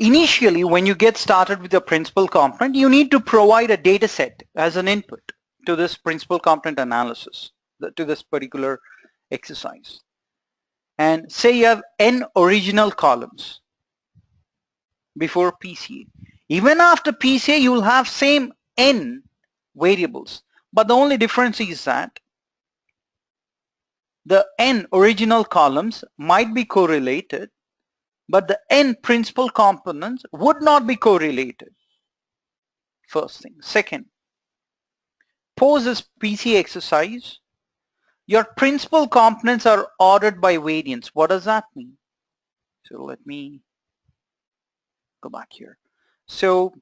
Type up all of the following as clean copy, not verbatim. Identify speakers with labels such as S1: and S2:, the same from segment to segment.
S1: Initially, when you get started with your principal component, you need to provide a data set as an input to this principal component analysis, to this particular exercise. And say you have n original columns before PCA. Even after PCA, you will have same n variables. But the only difference is that the n original columns might be correlated, but the n principal components would not be correlated. First thing. Second, pose this PCA exercise. Your principal components are ordered by variance. What does that mean? So let me go back here. So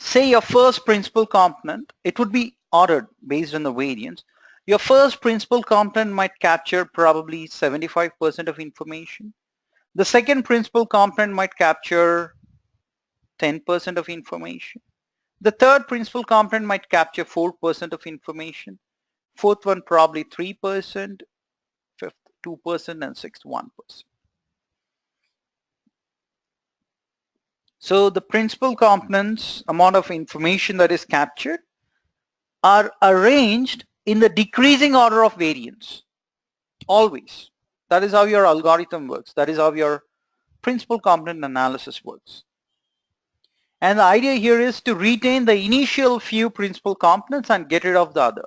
S1: say your first principal component, it would be ordered based on the variance. Your first principal component might capture probably 75% of information. The second principal component might capture 10% of information. The third principal component might capture 4% of information. Fourth one probably 3%, fifth 2%, and sixth 1%. So the principal components amount of information that is captured are arranged in the decreasing order of variance. Always. That is how your algorithm works. That is how your principal component analysis works. And the idea here is to retain the initial few principal components and get rid of the other.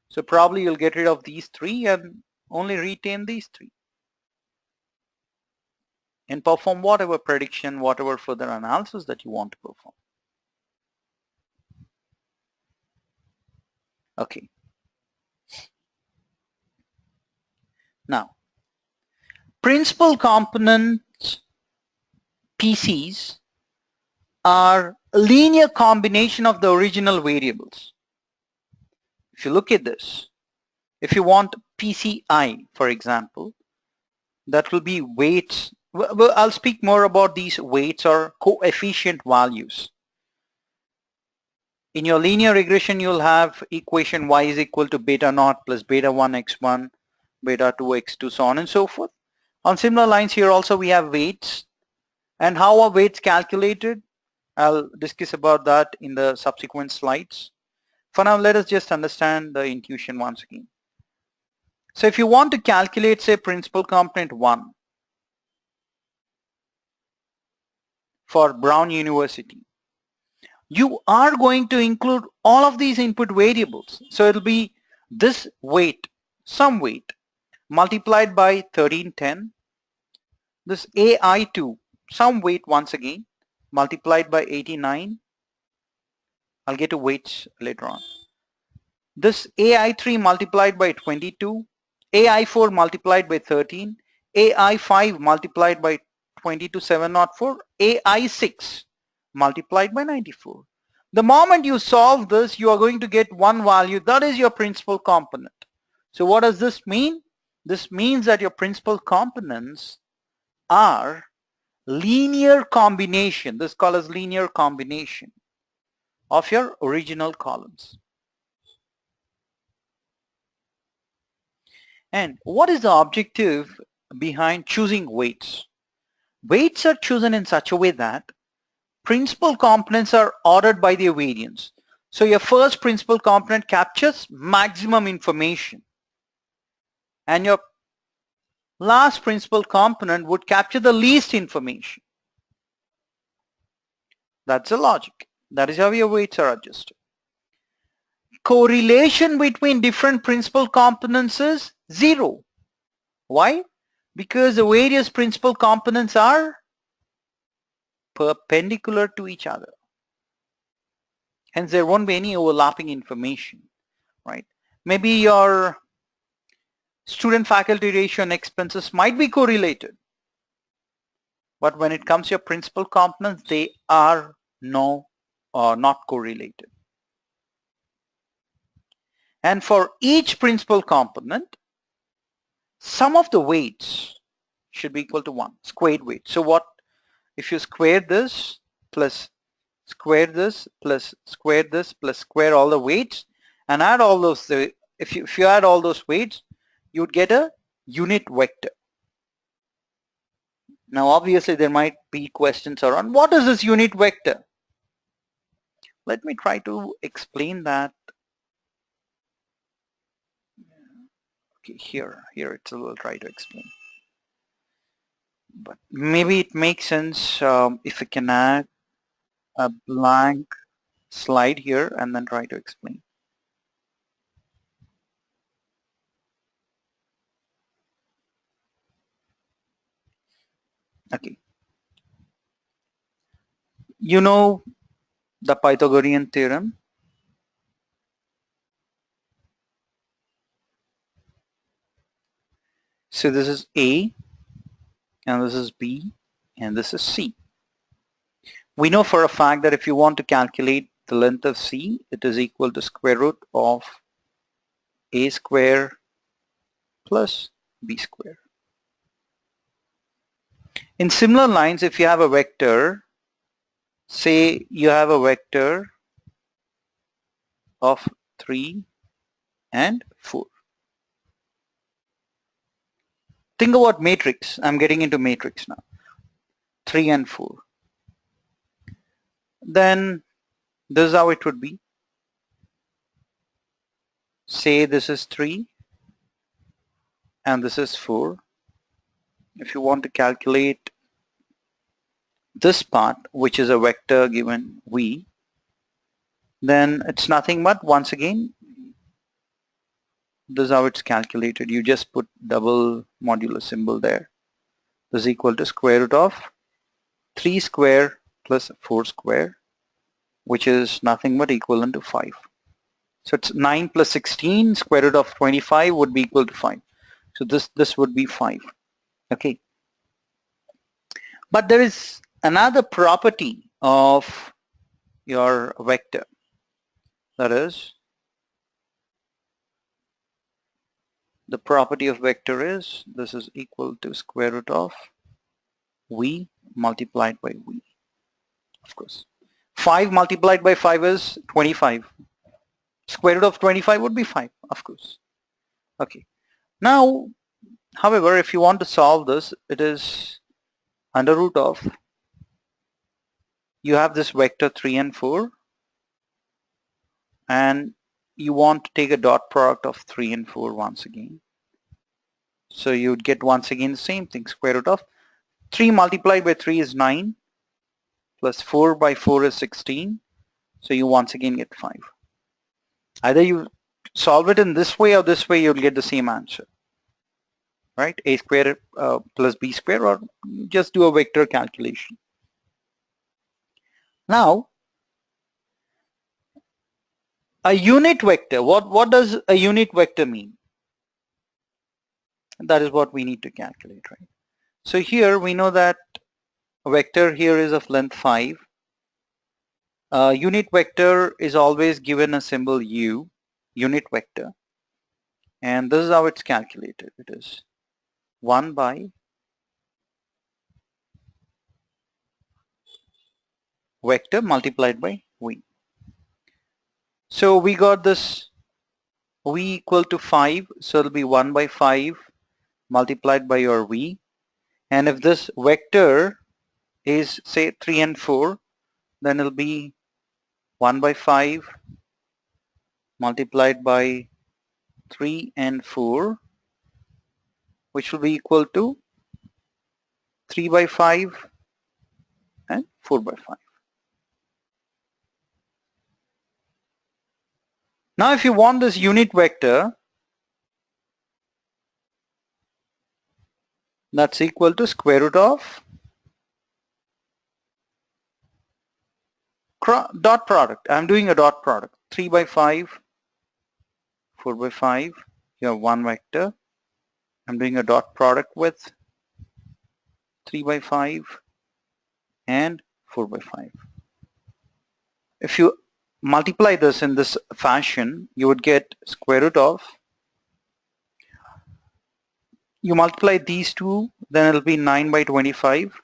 S1: So probably you'll get rid of these three and only retain these three. And perform whatever prediction, whatever further analysis that you want to perform. Okay. Now, principal components PCs are a linear combination of the original variables. If you look at this, if you want PCI, for example, that will be weights. Well, I'll speak more about these weights or coefficient values. In your linear regression, you'll have equation y is equal to beta naught plus beta 1 x1, beta 2 x2, so on and so forth. On similar lines here also we have weights. And how are weights calculated? I'll discuss about that in the subsequent slides. For now, let us just understand the intuition once again. So if you want to calculate, say, principal component 1 for Brown University, you are going to include all of these input variables. So it'll be this weight, some weight, multiplied by 1310, this AI2, some weight once again, multiplied by 89. I'll get to weights later on. This AI3 multiplied by 22, AI4 multiplied by 13, AI5 multiplied by 22704, AI6 multiplied by 94. The moment you solve this, you are going to get one value. That is your principal component. So what does this mean? This means that your principal components are linear combination. This is called as linear combination of your original columns. And what is the objective behind choosing weights? Weights are chosen in such a way that principal components are ordered by their variance. So your first principal component captures maximum information, and your last principal component would capture the least information. That's the logic. That is how your weights are adjusted. Correlation between different principal components is 0. Why? Because the various principal components are perpendicular to each other. Hence there won't be any overlapping information, right? Maybe your student faculty ratio and expenses might be correlated, but when it comes to your principal components, they are not correlated. And for each principal component, sum of the weights should be equal to 1, squared weight. So what if you square this plus square this plus square this plus square all the weights and add all those, if you add all those weights, you would get a unit vector. Now obviously there might be questions around what is this unit vector? Let me try to explain that. Okay, here it's a little try to explain. But maybe it makes sense if we can add a blank slide here and then try to explain. Okay. You know the Pythagorean theorem? So this is A and this is B and this is C. We know for a fact that if you want to calculate the length of C, it is equal to square root of A square plus B square. In similar lines, if you have a vector, say you have a vector of 3 and 4. Think about matrix. I'm getting into matrix now. 3 and 4. Then this is how it would be. Say this is 3 and this is 4. If you want to calculate this part, which is a vector given V, then it's nothing but, once again, this is how it's calculated. You just put double modular symbol there. This is equal to square root of 3 square plus 4 square, which is nothing but equivalent to 5. So it's 9 plus 16, square root of 25 would be equal to 5. So this would be 5. Okay. But there is another property of your vector. That is, the property of vector is this is equal to square root of V multiplied by V. Of course. 5 multiplied by 5 is 25. Square root of 25 would be 5, of course. Okay. Now, however, if you want to solve this, it is under root of, you have this vector 3 and 4, and you want to take a dot product of 3 and 4 once again. So you would get once again the same thing. Square root of 3 multiplied by 3 is 9, plus 4 by 4 is 16. So you once again get 5. Either you solve it in this way or this way, you'll get the same answer. Right? A square plus B square, or just do a vector calculation. Now, a unit vector, what does a unit vector mean? That is what we need to calculate, right? So here we know that a vector here is of length 5. Unit vector is always given a symbol U, unit vector. And this is how it's calculated. It is 1 by vector multiplied by V. So we got this V equal to 5, so it'll be 1 by 5 multiplied by your V. And if this vector is, say, 3 and 4, then it'll be 1 by 5 multiplied by 3 and 4, which will be equal to 3 by 5 and 4 by 5. Now if you want this unit vector, that's equal to square root of dot product. I'm doing a dot product. 3 by 5, 4 by 5, you have one vector. I'm doing a dot product with 3 by 5 and 4 by 5. If you multiply this in this fashion, you would get square root of, you multiply these two, then it'll be 9 by 25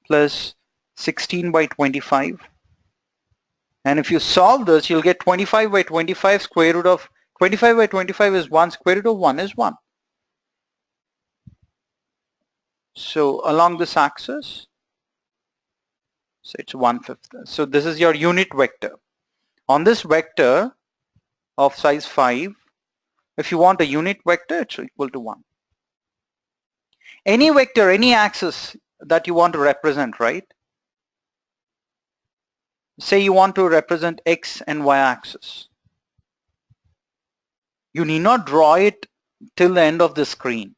S1: plus 16 by 25. And if you solve this, you'll get 25 by 25, square root of 25 by 25 is 1, square root of 1 is 1. So along this axis, so it's 1/5. So this is your unit vector. On this vector of size 5, if you want a unit vector, it's equal to 1. Any vector, any axis that you want to represent, right? Say you want to represent x and y axis. You need not draw it till the end of the screen.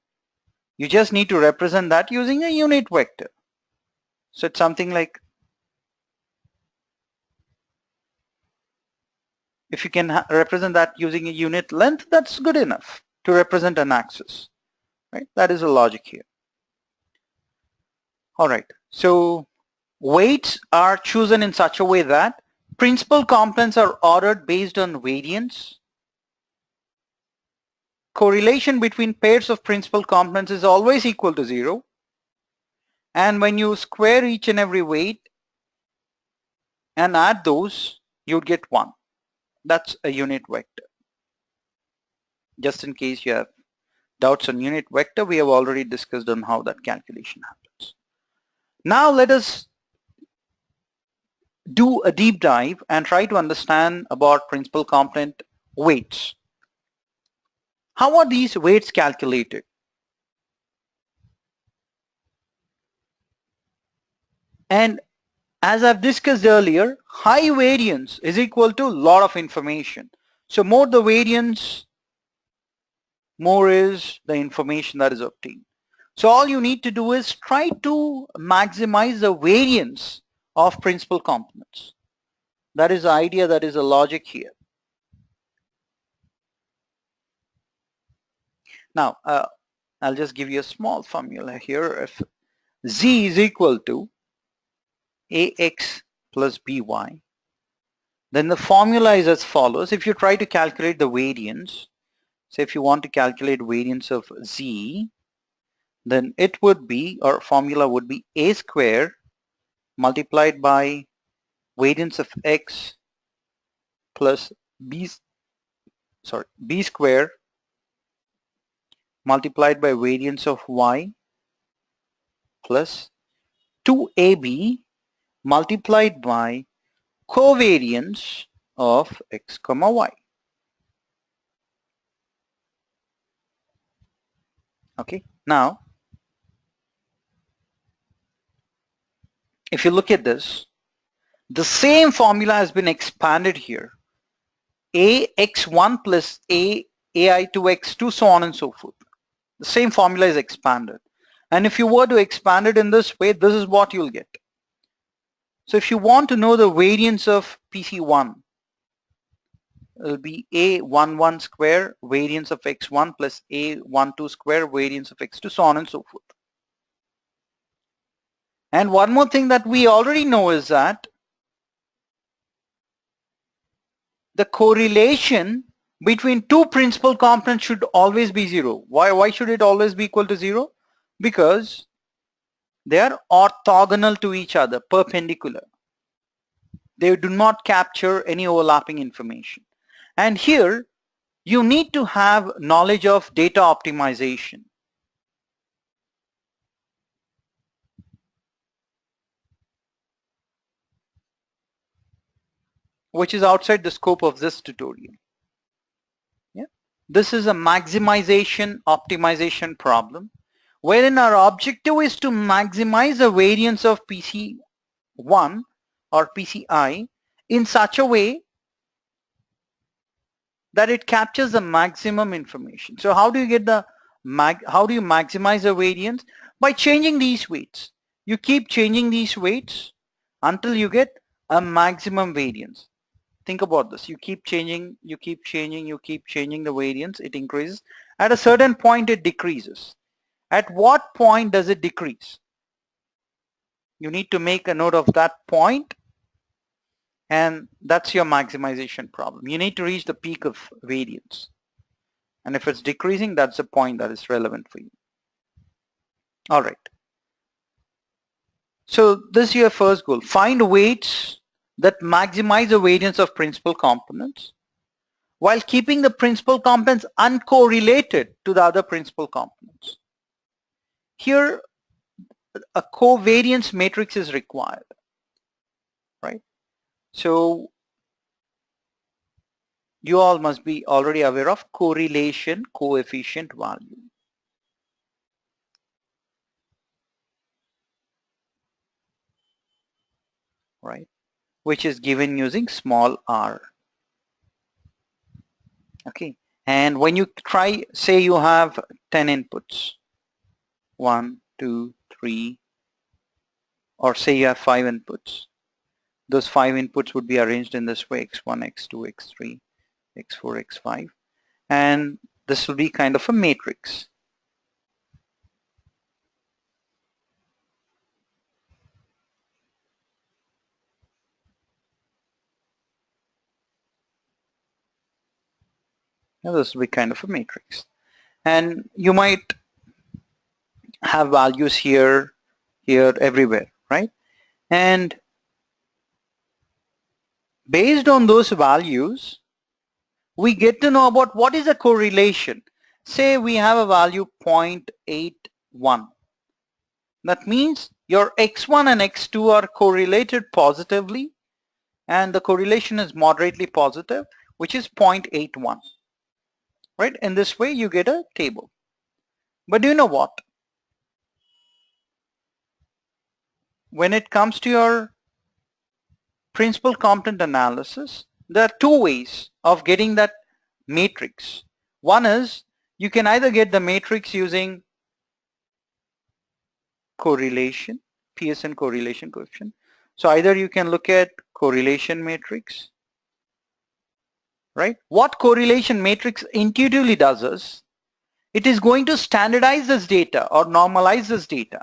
S1: You just need to represent that using a unit vector. So it's something like, if you can represent that using a unit length, that's good enough to represent an axis, right? That is the logic here. All right, so weights are chosen in such a way that principal components are ordered based on variance. Correlation between pairs of principal components is always equal to 0. And when you square each and every weight and add those, you'd get 1. That's a unit vector. Just in case you have doubts on unit vector, we have already discussed on how that calculation happens. Now let us do a deep dive and try to understand about principal component weights. How are these weights calculated? And as I've discussed earlier, high variance is equal to lot of information. So more the variance, more is the information that is obtained. So all you need to do is try to maximize the variance of principal components. That is the idea, that is the logic here. Now, I'll just give you a small formula here. If Z is equal to AX plus BY, then the formula is as follows. If you try to calculate the variance, say if you want to calculate variance of Z, then it would be, or formula would be A square multiplied by variance of X plus B square multiplied by variance of Y plus 2AB multiplied by covariance of X comma Y. Okay, now if you look at this, the same formula has been expanded here. AX1 plus AI2X2, so on and so forth. The same formula is expanded. And if you were to expand it in this way, this is what you'll get. So if you want to know the variance of PC1, it will be A11 square variance of X1 plus A12 square variance of X2, so on and so forth. And one more thing that we already know is that the correlation between two principal components should always be 0. Why should it always be equal to 0? Because they are orthogonal to each other, perpendicular. They do not capture any overlapping information. And here you need to have knowledge of data optimization, which is outside the scope of this tutorial. Yeah? This is a maximization optimization problem wherein our objective is to maximize the variance of PC1 or PCI in such a way that it captures the maximum information. So how do you get the how do you maximize the variance? By changing these weights. You keep changing these weights until you get a maximum variance. Think about this. You keep changing, you keep changing, you keep changing the variance. It increases. At a certain point it decreases. At what point does it decrease? You need to make a note of that point, and that's your maximization problem. You need to reach the peak of variance. And if it's decreasing, that's the point that is relevant for you. All right. So this is your first goal. Find weights that maximize the variance of principal components while keeping the principal components uncorrelated to the other principal components. Here a covariance matrix is required, right? So you all must be already aware of correlation coefficient value, right? Which is given using small r. Okay. And when you try, say you have 10 inputs, 1, 2, 3, or say you have 5 inputs. Those 5 inputs would be arranged in this way: x1, x2, x3, x4, x5. And this will be kind of a matrix. Now this will be kind of a matrix. And you might have values here, here, everywhere, right? And based on those values, we get to know about what is the correlation. Say we have a value 0.81. That means your x1 and x2 are correlated positively, and the correlation is moderately positive, which is 0.81. Right? In this way you get a table. But do you know what? When it comes to your principal component analysis, there are two ways of getting that matrix. One is you can either get the matrix using correlation, Pearson correlation coefficient. So either you can look at correlation matrix, right? What correlation matrix intuitively does is, it is going to standardize this data or normalize this data,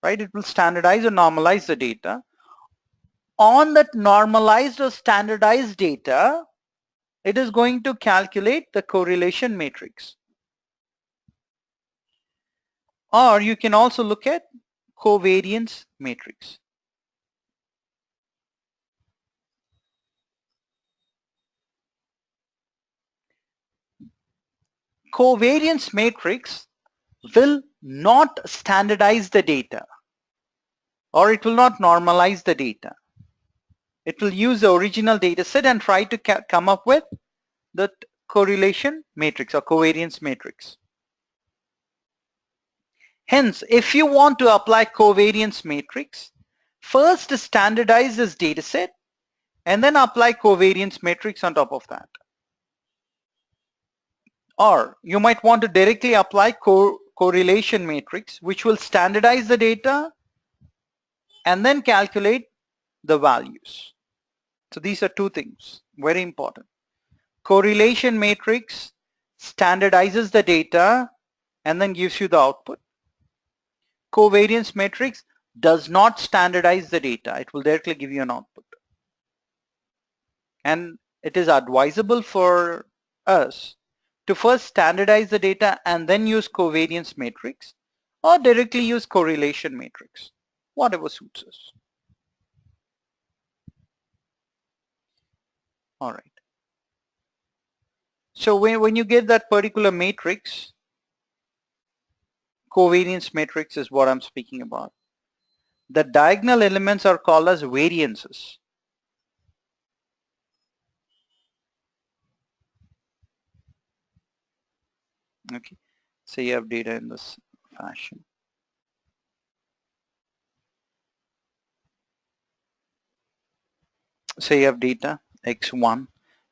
S1: right? It will standardize or normalize the data. On that normalized or standardized data, it is going to calculate the correlation matrix. Or you can also look at covariance matrix. Covariance matrix will not standardize the data, or it will not normalize the data. It will use the original data set and try to come up with the correlation matrix or covariance matrix. Hence, if you want to apply covariance matrix, first standardize this data set and then apply covariance matrix on top of that. Or you might want to directly apply correlation matrix, which will standardize the data and then calculate the values. So these are two things, very important. Correlation matrix standardizes the data and then gives you the output. Covariance matrix does not standardize the data. It will directly give you an output. And it is advisable for us to first standardize the data and then use covariance matrix, or directly use correlation matrix, whatever suits us. All right. So when you get that particular matrix, covariance matrix is what I'm speaking about. The diagonal elements are called as variances. Okay. So you have data in this fashion. So you have data x1,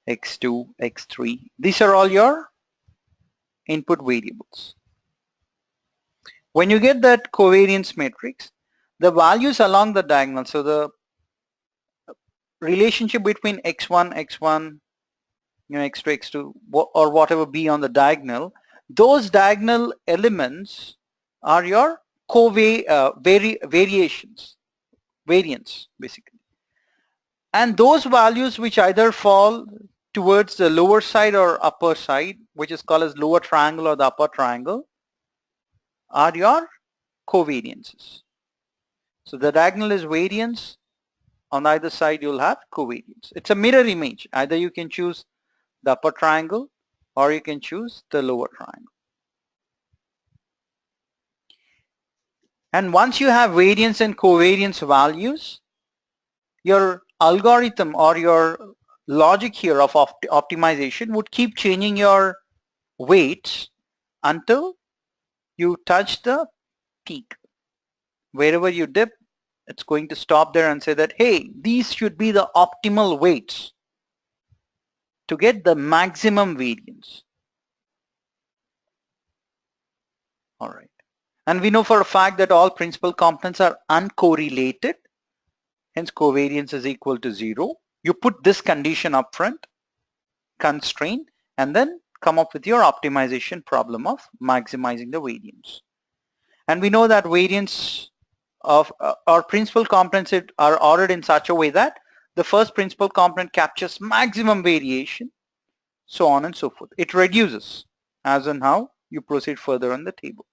S1: x2, x3. These are all your input variables. When you get that covariance matrix, the values along the diagonal, so the relationship between x1, x1, x2, x2, or whatever be on the diagonal, those diagonal elements are your variations, variance basically. And those values which either fall towards the lower side or upper side, which is called as lower triangle or the upper triangle, are your covariances. So the diagonal is variance, on either side you'll have covariance. It's a mirror image. Either you can choose the upper triangle or you can choose the lower triangle. And once you have variance and covariance values, your algorithm or your logic here of optimization would keep changing your weights until you touch the peak. Wherever you dip, it's going to stop there and say that, hey, these should be the optimal weights to get the maximum variance. All right. And we know for a fact that all principal components are uncorrelated. Hence covariance is equal to 0. You put this condition up front, constraint, and then come up with your optimization problem of maximizing the variance. And we know that variance of our principal components are ordered in such a way that the first principal component captures maximum variation, so on and so forth. It reduces as and how you proceed further on the table.